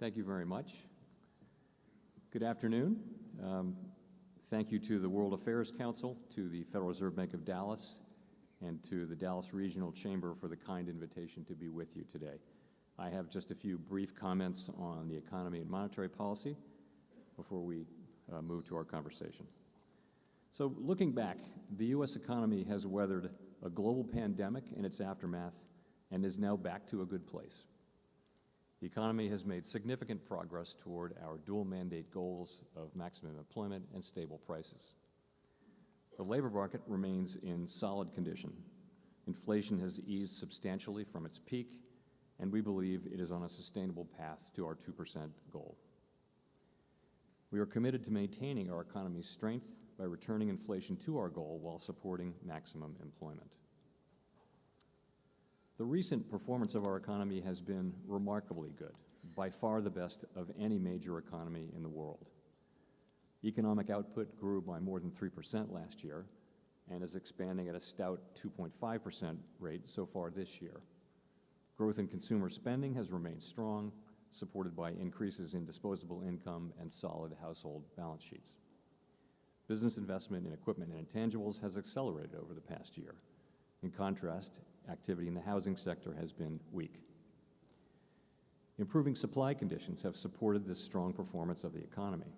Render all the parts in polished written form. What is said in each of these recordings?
Thank you very much. Good afternoon. Thank you to the World Affairs Council, to the Federal Reserve Bank of Dallas, and to the Dallas Regional Chamber for the kind invitation to be with you today. I have just a few brief comments on the economy and monetary policy before we move to our conversation. So looking back, the U.S. economy has weathered a global pandemic and its aftermath and is now back to a good place. The economy has made significant progress toward our dual mandate goals of maximum employment and stable prices. The labor market remains in solid condition. Inflation has eased substantially from its peak, and we believe it is on a sustainable path to our 2% goal. We are committed to maintaining our economy's strength by returning inflation to our goal while supporting maximum employment. The recent performance of our economy has been remarkably good, by far the best of any major economy in the world. Economic output grew by more than 3% last year and is expanding at a stout 2.5% rate so far this year. Growth in consumer spending has remained strong, supported by increases in disposable income and solid household balance sheets. Business investment in equipment and intangibles has accelerated over the past year. In contrast, activity in the housing sector has been weak. Improving supply conditions have supported this strong performance of the economy.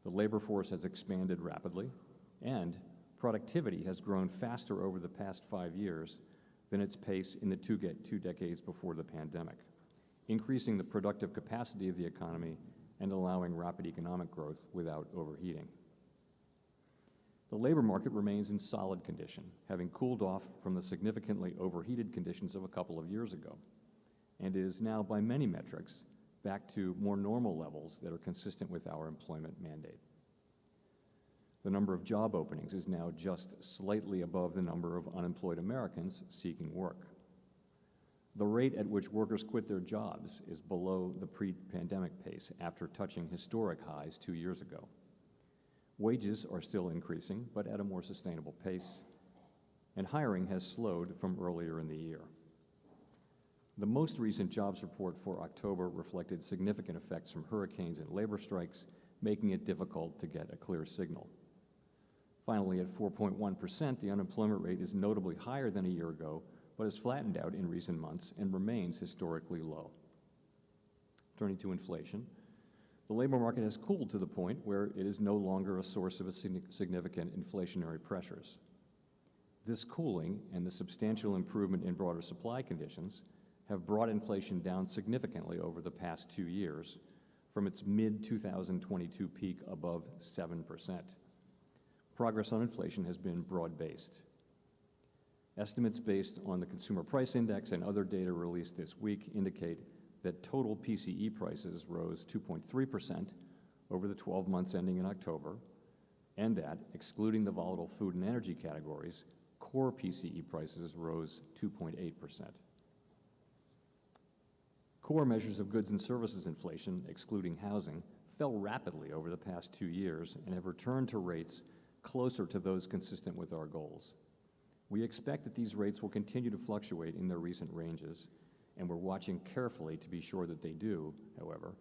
The labor force has expanded rapidly, and productivity has grown faster over the past 5 years than its pace in the two decades before the pandemic, increasing the productive capacity of the economy and allowing rapid economic growth without overheating. The labor market remains in solid condition, having cooled off from the significantly overheated conditions of a couple of years ago, and is now, by many metrics, back to more normal levels that are consistent with our employment mandate. The number of job openings is now just slightly above the number of unemployed Americans seeking work. The rate at which workers quit their jobs is below the pre-pandemic pace after touching historic highs 2 years ago. Wages are still increasing, but at a more sustainable pace, and hiring has slowed from earlier in the year. The most recent jobs report for October reflected significant effects from hurricanes and labor strikes, making it difficult to get a clear signal. Finally, at 4.1%, the unemployment rate is notably higher than a year ago, but has flattened out in recent months and remains historically low. Turning to inflation, the labor market has cooled to the point where it is no longer a source of significant inflationary pressures. This cooling and the substantial improvement in broader supply conditions have brought inflation down significantly over the past 2 years from its mid-2022 peak above 7%. Progress on inflation has been broad-based. Estimates based on the Consumer Price Index and other data released this week indicate that total PCE prices rose 2.3% over the 12 months ending in October, and that, excluding the volatile food and energy categories, core PCE prices rose 2.8%. Core measures of goods and services inflation, excluding housing, fell rapidly over the past 2 years and have returned to rates closer to those consistent with our goals. We expect that these rates will continue to fluctuate in their recent ranges, and we're watching carefully to be sure that they do, however,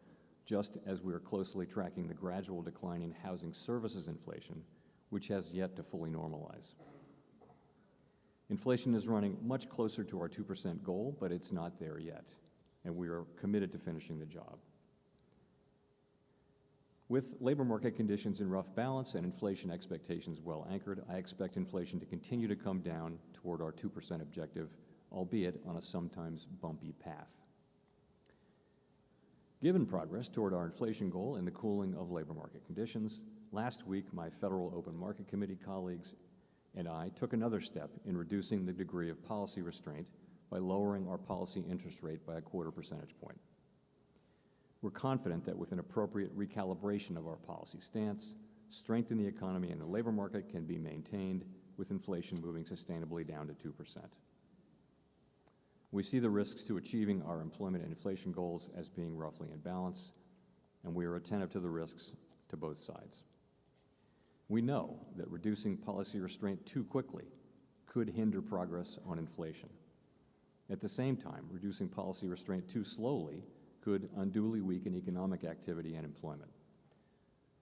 just as we are closely tracking the gradual decline in housing services inflation, which has yet to fully normalize. Inflation is running much closer to our 2% goal, but it's not there yet, and we are committed to finishing the job. With labor market conditions in rough balance and inflation expectations well anchored, I expect inflation to continue to come down toward our 2% objective, albeit on a sometimes bumpy path. Given progress toward our inflation goal and the cooling of labor market conditions, last week my Federal Open Market Committee colleagues and I took another step in reducing the degree of policy restraint by lowering our policy interest rate by 0.25 percentage point. We're confident that with an appropriate recalibration of our policy stance, strength in the economy and the labor market can be maintained with inflation moving sustainably down to 2%. We see the risks to achieving our employment and inflation goals as being roughly in balance, and we are attentive to the risks to both sides. We know that reducing policy restraint too quickly could hinder progress on inflation. At the same time, reducing policy restraint too slowly could unduly weaken economic activity and employment.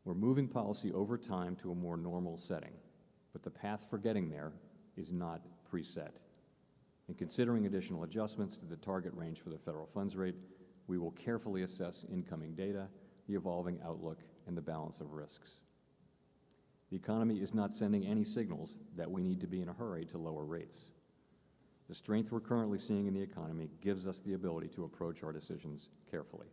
We're moving policy over time to a more normal setting, but the path for getting there is not preset. In considering additional adjustments to the target range for the federal funds rate, we will carefully assess incoming data, the evolving outlook, and the balance of risks. The economy is not sending any signals that we need to be in a hurry to lower rates. The strength we're currently seeing in the economy gives us the ability to approach our decisions carefully.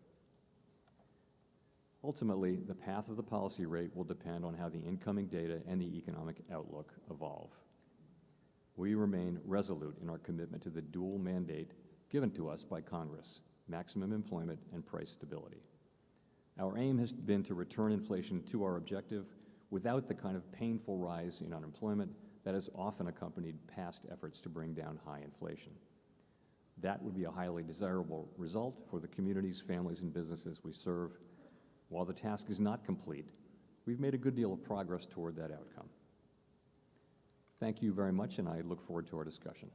Ultimately, the path of the policy rate will depend on how the incoming data and the economic outlook evolve. We remain resolute in our commitment to the dual mandate given to us by Congress: maximum employment and price stability. Our aim has been to return inflation to our objective without the kind of painful rise in unemployment that has often accompanied past efforts to bring down high inflation. That would be a highly desirable result for the communities, families, and businesses we serve. While the task is not complete, we've made a good deal of progress toward that outcome. Thank you very much, and I look forward to our discussion.